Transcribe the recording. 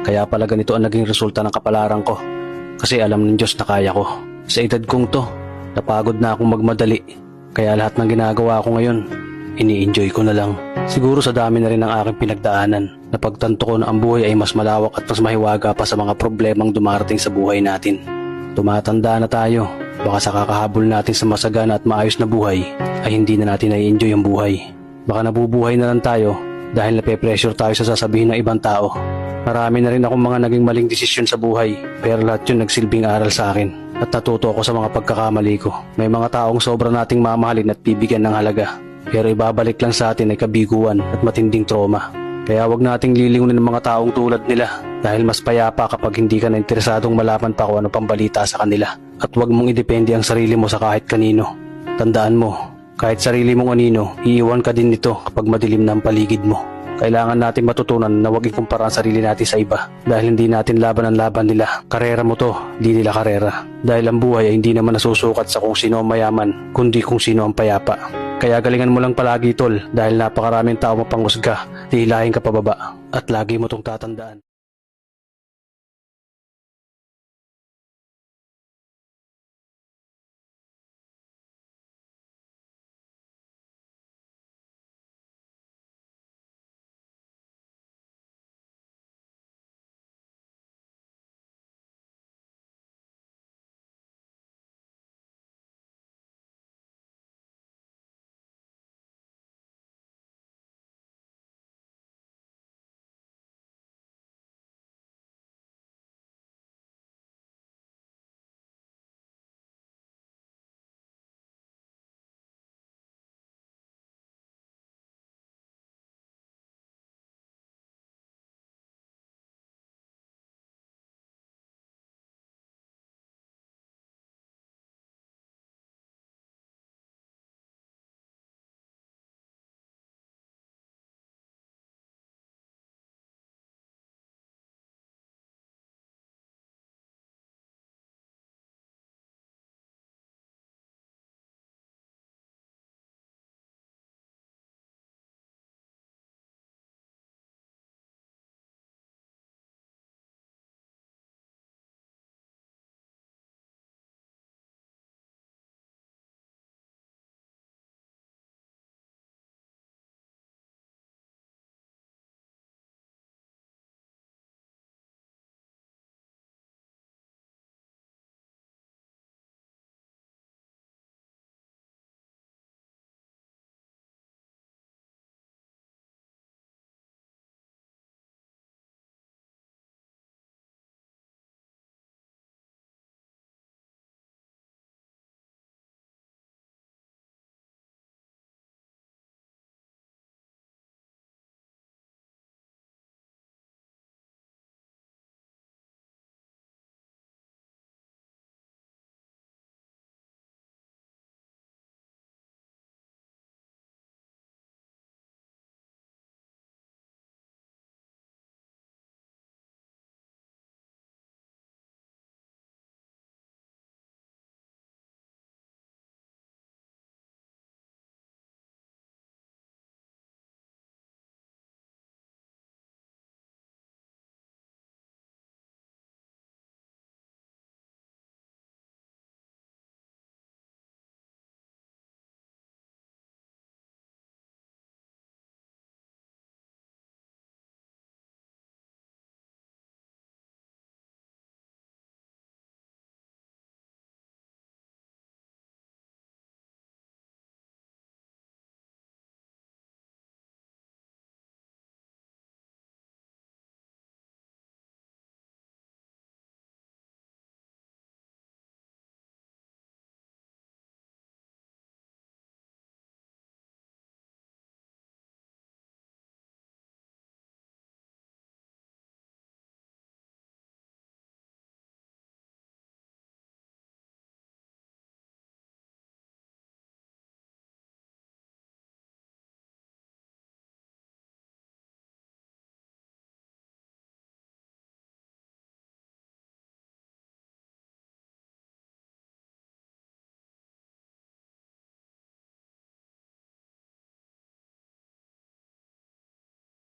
Kaya pala ganito ang naging resulta ng kapalaran ko. Kasi alam ng Diyos na kaya ko. Sa edad kong to, napagod na akong magmadali. Kaya lahat ng ginagawa ko ngayon, ini-enjoy ko na lang. Siguro sa dami na rin ng aking pinagdaanan, napagtanto ko na ang buhay ay mas malawak at mas mahiwaga pa sa mga problemang dumarating sa buhay natin. Tumatanda na tayo, baka sa kakahabol natin sa masagana at maayos na buhay, ay hindi na natin na-enjoy ang buhay. Baka nabubuhay na lang tayo dahil nape-pressure tayo sa sasabihin ng ibang tao. Marami na rin akong mga naging maling desisyon sa buhay, pero lahat yun nagsilbing aral sa akin at natuto ako sa mga pagkakamali ko. May mga taong sobra nating mamahalin at bibigyan ng halaga, pero ibabalik lang sa atin ay kabiguan at matinding trauma. Kaya wag nating lilingunin ng mga taong tulad nila dahil mas payapa kapag hindi ka na interesadong malaman pa kung ano pang balita sa kanila. At wag mong idepende ang sarili mo sa kahit kanino. Tandaan mo, kahit sarili mong anino, iiwan ka din nito kapag madilim na ang paligid mo. Kailangan natin matutunan na huwag ikumpara ang sarili natin sa iba dahil hindi natin laban ang laban nila. Karera mo to, di nila karera. Dahil ang buhay ay hindi naman nasusukat sa kung sino ang mayaman, kundi kung sino ang payapa. Kaya galingan mo lang palagi tol dahil napakaraming tao mapanghusga, hihilahin ka pababa at lagi mo tong tatandaan.